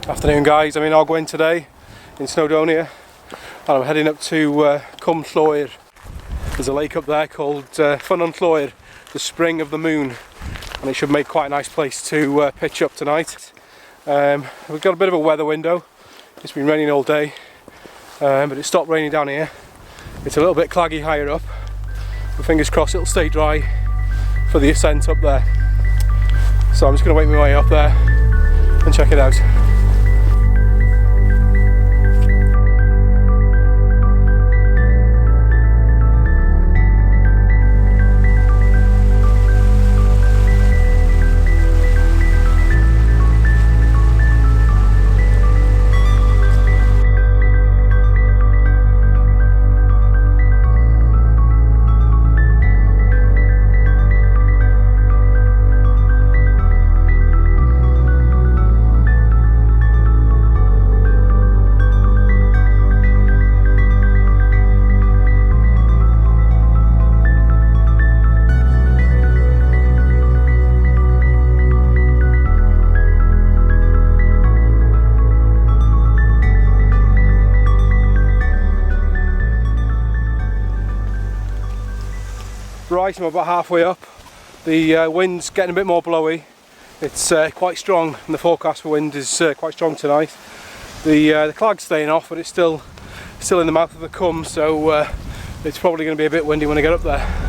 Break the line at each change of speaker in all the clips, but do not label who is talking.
Afternoon guys, I'm in Ole Wen today in Snowdonia and I'm heading up to Cwm Llwyr. There's a lake up there called Ffyn Llwyr, the spring of the moon, and it should make quite a nice place to pitch up tonight. We've got a bit of a weather window. It's been raining all day, but it stopped raining down here. It's a little bit claggy higher up, but fingers crossed it'll stay dry for the ascent up there. So I'm just going to make my way up there and check it out. Right, I'm about halfway up. The wind's getting a bit more blowy. It's quite strong, and the forecast for wind is quite strong tonight. The clag's staying off, but it's still in the mouth of the Cwm, so it's probably going to be a bit windy when I get up there.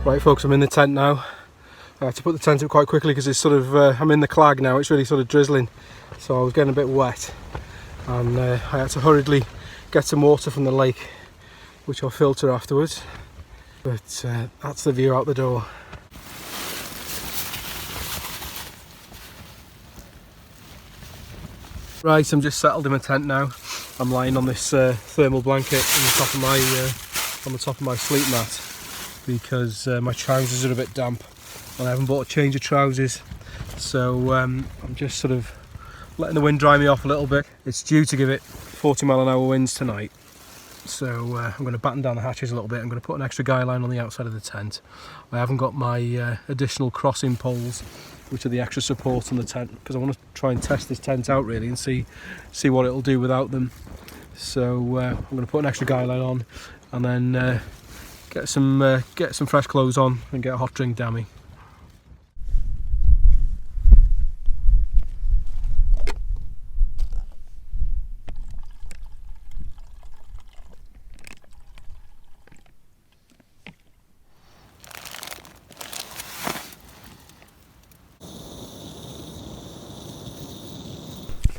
Right folks, I'm in the tent now. I had to put the tent up quite quickly because it's sort of, I'm in the clag now, it's really sort of drizzling. So I was getting a bit wet and I had to hurriedly get some water from the lake, which I'll filter afterwards. But that's the view out the door. Right, I'm just settled in my tent now. I'm lying on this thermal blanket on the top of my sleep mat because my trousers are a bit damp and I haven't bought a change of trousers. So I'm just sort of letting the wind dry me off a little bit. It's due to give it 40-mile-an-hour winds tonight, so I'm going to batten down the hatches a little bit. I'm going to put an extra guy line on the outside of the tent. I haven't got my additional crossing poles, which are the extra support on the tent, because I want to try and test this tent out really and see what it'll do without them. So I'm going to put an extra guy line on, and then get some fresh clothes on and get a hot drink down me.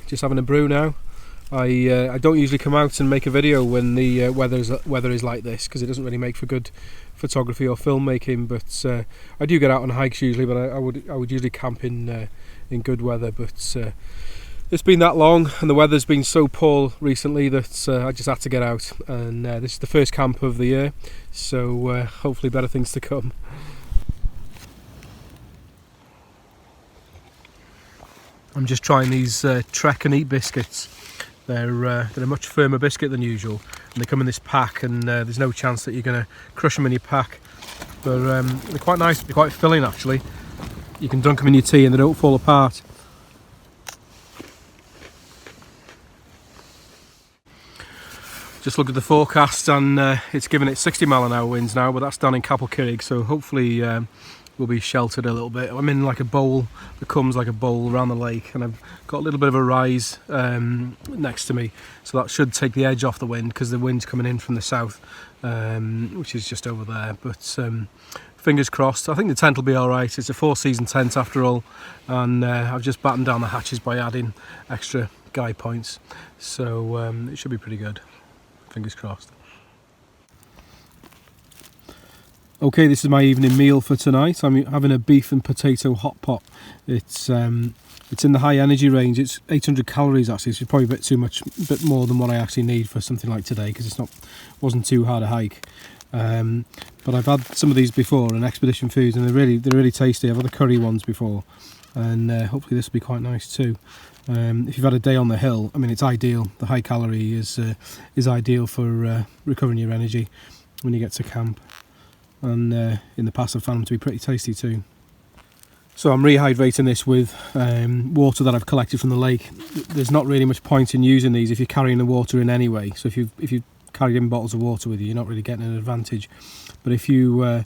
Just having a brew now. I don't usually come out and make a video when the weather is like this, because it doesn't really make for good photography or filmmaking. But I do get out on hikes usually, but I would usually camp in good weather. But it's been that long, and the weather's been so poor recently that I just had to get out. And this is the first camp of the year, so hopefully better things to come. I'm just trying these Trek and Eat biscuits. They're a much firmer biscuit than usual, and they come in this pack, and there's no chance that you're going to crush them in your pack. But they're quite nice, they're quite filling actually. You can dunk them in your tea and they don't fall apart. Just look at the forecast, and it's giving it 60-mile-an-hour winds now, but that's down in Capel, so hopefully we'll be sheltered a little bit. I'm in like a bowl that comes like a bowl around the lake, and I've got a little bit of a rise next to me, so that should take the edge off the wind, because the wind's coming in from the south, which is just over there. But fingers crossed. I think the tent will be alright. It's a 4-season tent after all, and I've just battened down the hatches by adding extra guy points, so it should be pretty good. Fingers crossed. Okay, this is my evening meal for tonight. I'm having a beef and potato hot pot. It's in the high energy range. It's 800 calories actually, so it's probably a bit too much, a bit more than what I actually need for something like today, because wasn't too hard a hike. But I've had some of these before in Expedition Foods, and they're really tasty. I've had the curry ones before, and hopefully this will be quite nice too. If you've had a day on the hill, I mean, it's ideal. The high calorie is ideal for recovering your energy when you get to camp. And in the past I've found them to be pretty tasty too. So I'm rehydrating this with water that I've collected from the lake. There's not really much point in using these if you're carrying the water in anyway. So if you carried in bottles of water with you, you're not really getting an advantage. But if you're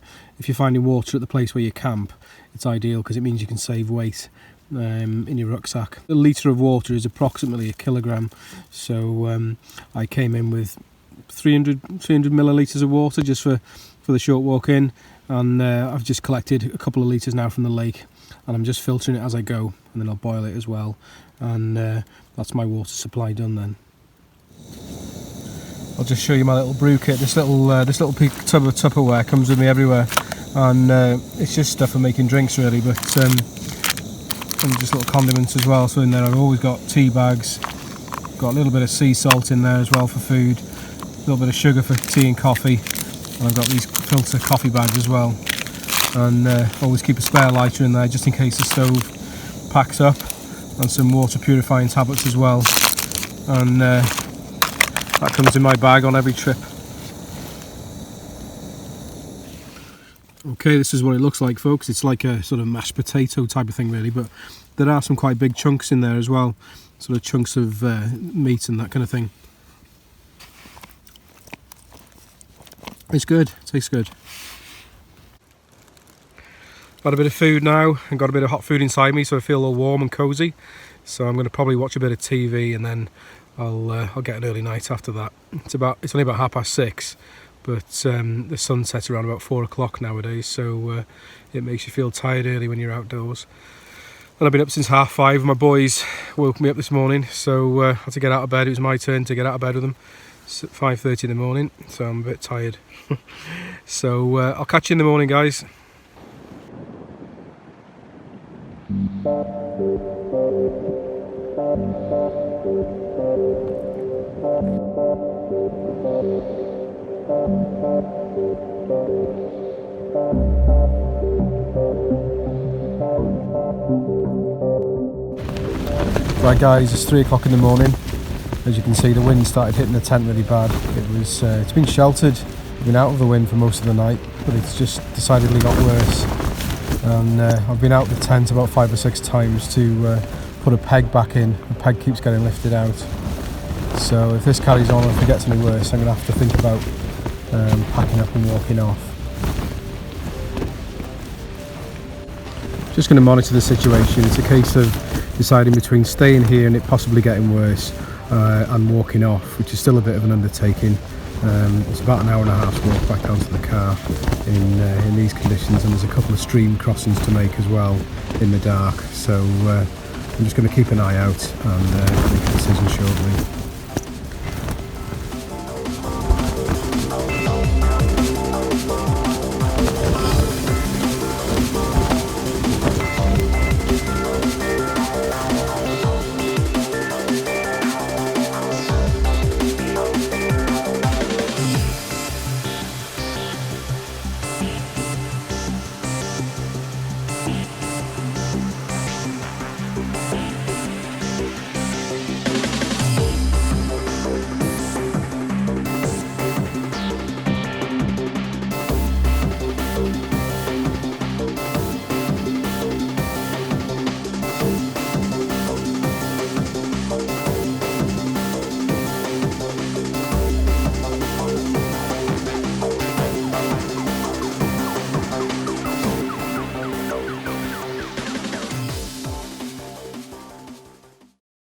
finding water at the place where you camp, it's ideal, because it means you can save weight in your rucksack. A litre of water is approximately 1 kilogram. So I came in with 300 millilitres of water just for the short walk in, and I've just collected a couple of litres now from the lake, and I'm just filtering it as I go, and then I'll boil it as well, and that's my water supply done then. I'll just show you my little brew kit. This little big tub of Tupperware comes with me everywhere, and it's just stuff for making drinks really, but and just little condiments as well. So in there I've always got tea bags, got a little bit of sea salt in there as well for food, a little bit of sugar for tea and coffee, and I've got these filter coffee bags as well, and always keep a spare lighter in there just in case the stove packs up, and some water purifying tablets as well, and that comes in my bag on every trip. Okay, this is what it looks like, folks. It's like a sort of mashed potato type of thing really, but there are some quite big chunks in there as well, sort of chunks of meat and that kind of thing. It's good, it tastes good. Had a bit of food now and got a bit of hot food inside me, so I feel all warm and cosy. So I'm going to probably watch a bit of TV, and then I'll get an early night after that. It's only about 6:30, but the sun sets around about 4 o'clock nowadays, so it makes you feel tired early when you're outdoors. And I've been up since 5:30. My boys woke me up this morning, so I had to get out of bed. It was my turn to get out of bed with them. It's at 5:30 in the morning, so I'm a bit tired. So I'll catch you in the morning, guys.
Right guys, it's 3 o'clock in the morning. As you can see, the wind started hitting the tent really bad. It's been sheltered, been out of the wind for most of the night, but it's just decidedly got worse. And I've been out the tent about 5 or 6 times to put a peg back in. The peg keeps getting lifted out. So if this carries on or if it gets any worse, I'm going to have to think about packing up and walking off. Just going to monitor the situation. It's a case of deciding between staying here and it possibly getting worse and walking off, which is still a bit of an undertaking. It's about an hour and a half's walk back down to the car in these conditions, and there's a couple of stream crossings to make as well in the dark. So I'm just going to keep an eye out and make a decision shortly.